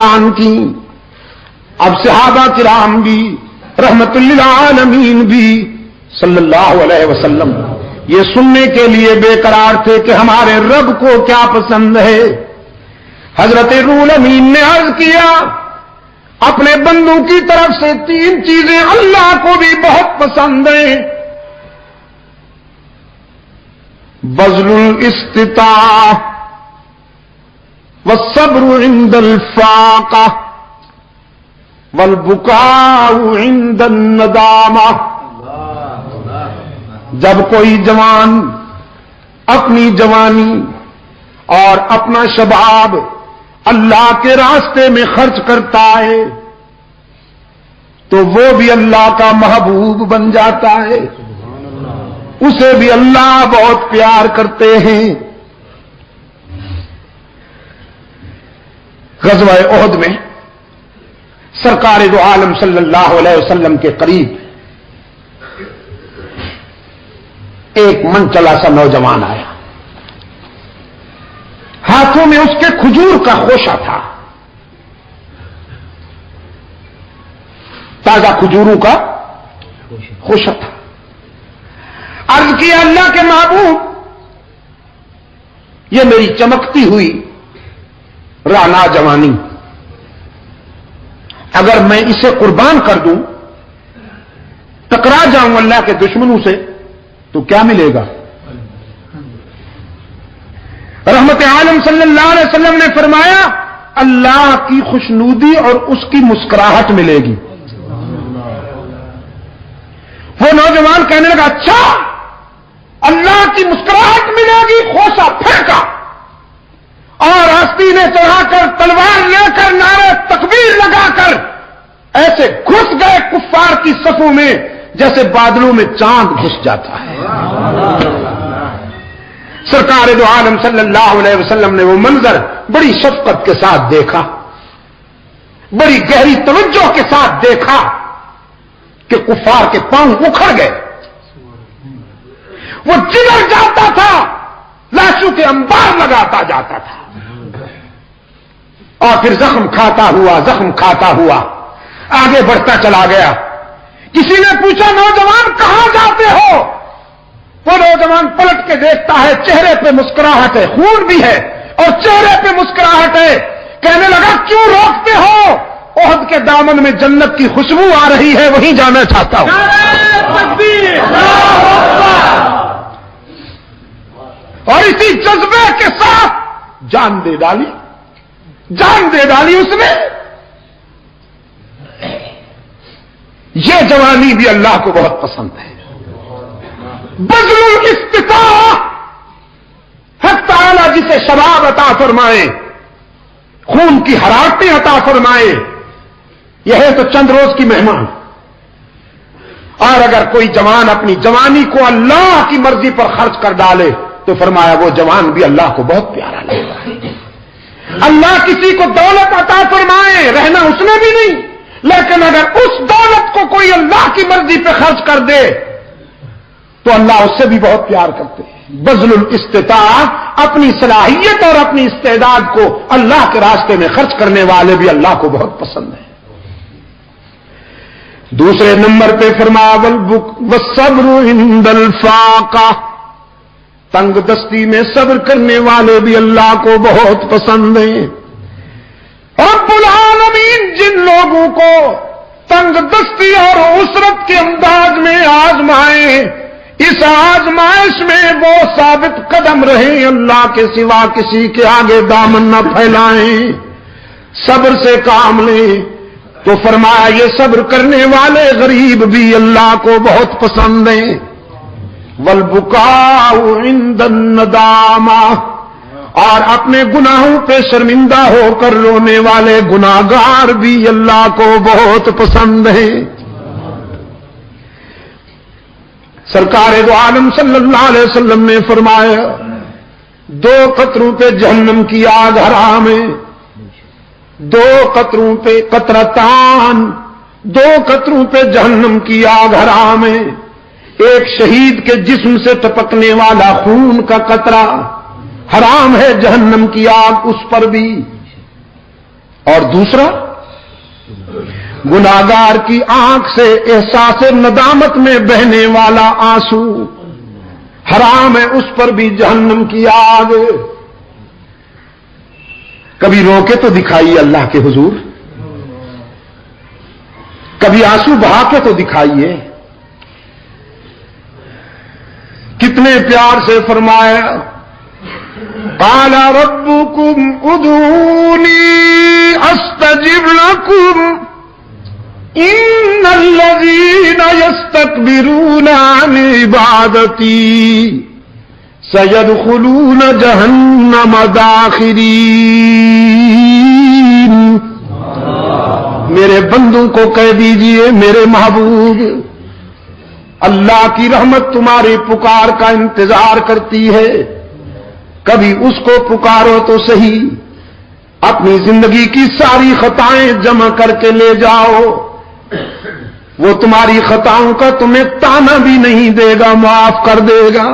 بیان کی. اب صحابہ کرام بھی رحمت للعالمین بھی صلی اللہ علیہ وسلم یہ سننے کے لیے بے قرار تھے کہ ہمارے رب کو کیا پسند ہے. حضرت روح امین نے عرض کیا اپنے بندوں کی طرف سے 3 چیزیں اللہ کو بھی بہت پسند ہیں. بذل الاستطاع والصبر عند الفاقہ والبکاء عند الندامہ. جب کوئی جوان اپنی جوانی اور اپنا شباب اللہ کے راستے میں خرچ کرتا ہے تو وہ بھی اللہ کا محبوب بن جاتا ہے, اسے بھی اللہ بہت پیار کرتے ہیں. غزوہ احد میں سرکار دو عالم صلی اللہ علیہ وسلم کے قریب ایک منچلا سا نوجوان آیا. ہاتھوں میں اس کے کھجور کا خوشہ تھا, تازہ کھجوروں کا خوشہ تھا. عرض کیا اللہ کے محبوب یہ میری چمکتی ہوئی رانا جوانی اگر میں اسے قربان کر دوں ٹکرا جاؤں اللہ کے دشمنوں سے تو کیا ملے گا؟ رحمت عالم صلی اللہ علیہ وسلم نے فرمایا اللہ کی خوشنودی اور اس کی مسکراہٹ ملے گی. وہ نوجوان کہنے لگا اچھا اللہ کی مسکراہٹ ملے گی. خوشہ پھینکا اور آستینے چڑھا کر تلوار لے کر نعرے تکبیر لگا کر ایسے گھس گئے کفار کی صفوں میں جیسے بادلوں میں چاند گھس جاتا ہے. سرکار دو عالم صلی اللہ علیہ وسلم نے وہ منظر بڑی شفقت کے ساتھ دیکھا, بڑی گہری توجہ کے ساتھ دیکھا کہ کفار کے پاؤں اکھڑ گئے, وہ جگر جاتا تھا, لاشوں کے انبار لگاتا جاتا تھا اور پھر زخم کھاتا ہوا آگے بڑھتا چلا گیا. کسی نے پوچھا نوجوان کہاں جاتے ہو؟ وہ نوجوان پلٹ کے دیکھتا ہے چہرے پہ مسکراہٹ ہے, خون بھی ہے اور چہرے پہ مسکراہٹ ہے. کہنے لگا کیوں روکتے ہو؟ احد کے دامن میں جنت کی خوشبو آ رہی ہے, وہیں جانا چاہتا ہوں. اور اسی جذبے کے ساتھ جان دے ڈالی اس نے. یہ جوانی بھی اللہ کو بہت پسند ہے. بذل الاستطاع, حق تعالی جسے شباب عطا فرمائے, خون کی حرارتیں عطا فرمائے, یہ ہے تو چند روز کی مہمان. اور اگر کوئی جوان اپنی جوانی کو اللہ کی مرضی پر خرچ کر ڈالے تو فرمایا وہ جوان بھی اللہ کو بہت پیارا لگتا ہے. اللہ کسی کو دولت عطا فرمائے, رہنا اس نے بھی نہیں, لیکن اگر اس دولت کو کوئی اللہ کی مرضی پہ خرچ کر دے تو اللہ اس سے بھی بہت پیار کرتے ہیں. بذل الاستطاع, اپنی صلاحیت اور اپنی استعداد کو اللہ کے راستے میں خرچ کرنے والے بھی اللہ کو بہت پسند ہیں. دوسرے نمبر پہ فرمایا والصبر عند الفاقہ, تنگ دستی میں صبر کرنے والے بھی اللہ کو بہت پسند ہیں. رب العالمین جن لوگوں کو تنگ دستی اور عسرت کے انداز میں آزمائے, اس آزمائش میں وہ ثابت قدم رہیں, اللہ کے سوا کسی کے آگے دامن نہ پھیلائیں, صبر سے کام لیں. تو فرمایا یہ صبر کرنے والے غریب بھی اللہ کو بہت پسند ہیں. والبکاء عند الندامہ, اور اپنے گناہوں پہ شرمندہ ہو کر رونے والے گناہگار بھی اللہ کو بہت پسند ہیں. سرکار دو عالم صلی اللہ علیہ وسلم نے فرمایا 2 قطروں پہ جہنم کی آگ حرام ہے. 2 قطروں پہ قطرتان, 2 قطروں پہ جہنم کی آگ حرام ہے. ایک شہید کے جسم سے ٹپکنے والا خون کا قطرہ حرام ہے, جہنم کی آگ اس پر بھی. اور دوسرا گناہگار کی آنکھ سے احساس ندامت میں بہنے والا آنسو، حرام ہے اس پر بھی جہنم کی آگ۔ کبھی رو کے تو دکھائیے اللہ کے حضور، کبھی آنسو بہا کے تو دکھائیے۔ کتنے پیار سے فرمایا قال ربکم ادعونی استجب لکم ان الذین یستکبرون عن عبادتی سیدخلون جہنم داخرین۔ میرے بندوں کو کہہ دیجئے میرے محبوب، اللہ کی رحمت تمہاری پکار کا انتظار کرتی ہے، کبھی اس کو پکارو تو صحیح، اپنی زندگی کی ساری خطائیں جمع کر کے لے جاؤ، وہ تمہاری خطاؤں کا تمہیں تانا بھی نہیں دے گا، معاف کر دے گا۔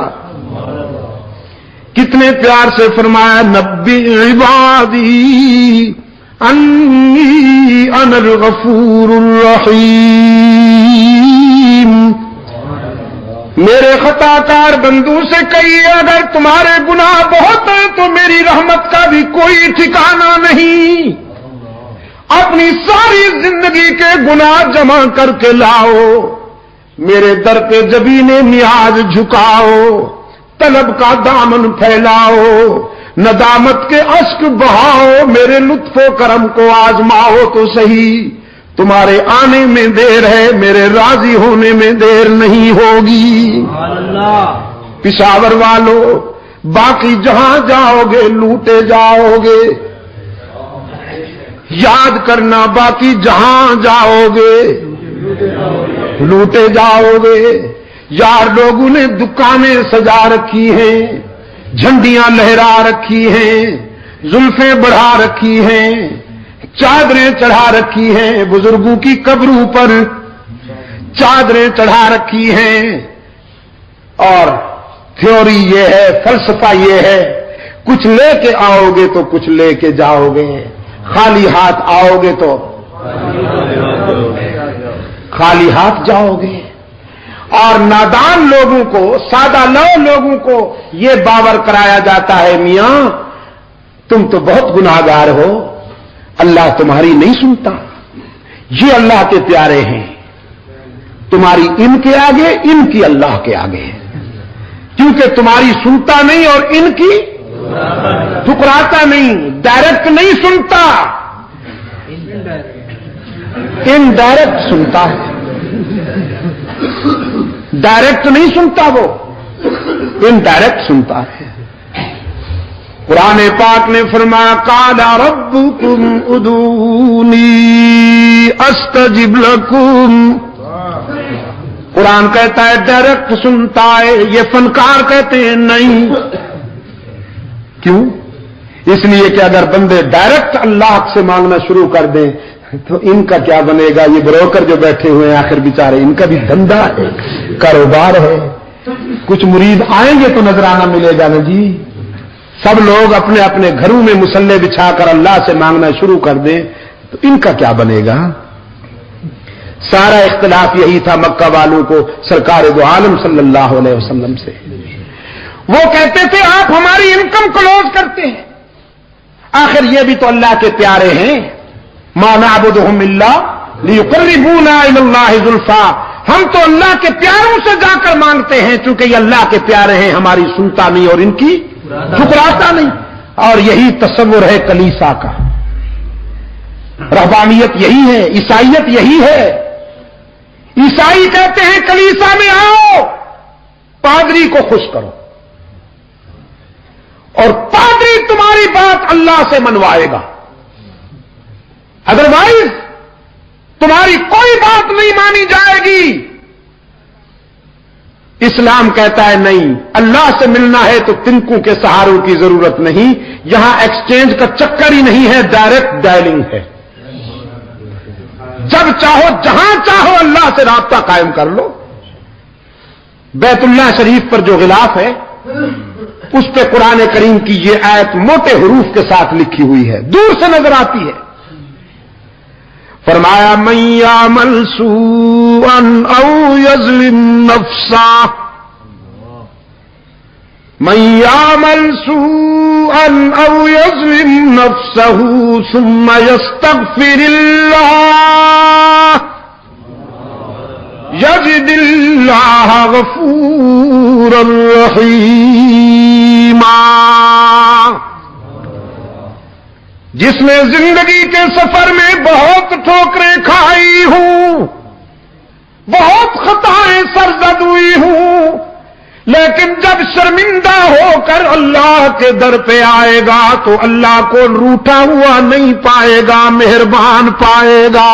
کتنے پیار سے فرمایا نبی عبادی انی انا الغفور الرحیم۔ میرے خطا کار بندوں سے کہیے اگر تمہارے گناہ بہت ہیں تو میری رحمت کا بھی کوئی ٹھکانہ نہیں، اپنی ساری زندگی کے گناہ جمع کر کے لاؤ، میرے در پہ جبین نیاز جھکاؤ، طلب کا دامن پھیلاؤ، ندامت کے اشک بہاؤ، میرے لطف و کرم کو آزماؤ تو صحیح، تمہارے آنے میں دیر ہے، میرے راضی ہونے میں دیر نہیں ہوگی۔ پشاور والو باقی جہاں جاؤ گے لوٹے جاؤ گے، یاد کرنا باقی جہاں جاؤ گے لوٹے جاؤ گے۔ یار لوگوں نے دکانیں سجا رکھی ہیں، جھنڈیاں لہرا رکھی ہیں، زلفیں بڑھا رکھی ہیں، چادریں چڑھا رکھی ہیں، بزرگوں کی قبروں پر چادریں چڑھا رکھی ہیں، اور تھیوری یہ ہے، فلسفہ یہ ہے، کچھ لے کے آؤ گے تو کچھ لے کے جاؤ گے، خالی ہاتھ آؤ گے تو خالی ہاتھ جاؤ گے۔ اور نادان لوگوں کو، سادہ لو لوگوں کو یہ باور کرایا جاتا ہے میاں تم تو بہت گناہگار ہو، اللہ تمہاری نہیں سنتا۔ یہ اللہ کے پیارے ہیں، تمہاری ان کے آگے، ان کی اللہ کے آگے، کیونکہ تمہاری سنتا نہیں اور ان کی ٹھکراتا نہیں، ڈائریکٹ نہیں سنتا، انڈائریکٹ سنتا ہے، ڈائریکٹ نہیں سنتا، وہ انڈائریکٹ سنتا ہے۔ قرآن پاک نے فرمایا قال ربکم ادعونی استجب لکم۔ قرآن کہتا ہے ڈائریکٹ سنتا ہے، یہ فنکار کہتے ہیں نہیں۔ کیوں؟ اس لیے کہ اگر بندے ڈائریکٹ اللہ سے مانگنا شروع کر دیں تو ان کا کیا بنے گا؟ یہ بروکر جو بیٹھے ہوئے ہیں آخر بیچارے، ان کا بھی دھندا ہے، کاروبار ہے، کچھ مرید آئیں گے تو نظرانہ ملے گا نا جی۔ سب لوگ اپنے اپنے گھروں میں مصلے بچھا کر اللہ سے مانگنا شروع کر دیں تو ان کا کیا بنے گا؟ سارا اختلاف یہی تھا مکہ والوں کو سرکار دو عالم صلی اللہ علیہ وسلم سے۔ وہ کہتے تھے آپ ہماری انکم کلوز کرتے ہیں، آخر یہ بھی تو اللہ کے پیارے ہیں، ما نعبدهم الا لیقربونا الی اللہ زلفیٰ، ہم تو اللہ کے پیاروں سے جا کر مانگتے ہیں، چونکہ یہ اللہ کے پیارے ہیں، ہماری سنتا نہیں اور ان کی ٹھکراتا نہیں۔ اور یہی تصور ہے کلیسا کا، رہبانیت یہی ہے، عیسائیت یہی ہے۔ عیسائی کہتے ہیں کلیسا میں آؤ، پادری کو خوش کرو، اور پادری تمہاری بات اللہ سے منوائے گا، ادروائز تمہاری کوئی بات نہیں مانی جائے گی۔ اسلام کہتا ہے نہیں، اللہ سے ملنا ہے تو تنکوں کے سہاروں کی ضرورت نہیں، یہاں ایکسچینج کا چکر ہی نہیں ہے، ڈائریکٹ ڈائلنگ ہے، جب چاہو جہاں چاہو اللہ سے رابطہ قائم کر لو۔ بیت اللہ شریف پر جو غلاف ہے اس پہ قرآن کریم کی یہ آیت موٹے حروف کے ساتھ لکھی ہوئی ہے، دور سے نظر آتی ہے، فرمایا من یعمل سوءا او یظلم نفسا، من یعمل سوءا او یظلم نفسه ثم یستغفر اللہ یجد اللہ غفورا رحیما۔ جس نے زندگی کے سفر میں بہت ٹھوکریں کھائی ہوں، بہت خطائیں سرزد ہوئی ہوں، لیکن جب شرمندہ ہو کر اللہ کے در پہ آئے گا تو اللہ کو روٹھا ہوا نہیں پائے گا، مہربان پائے گا۔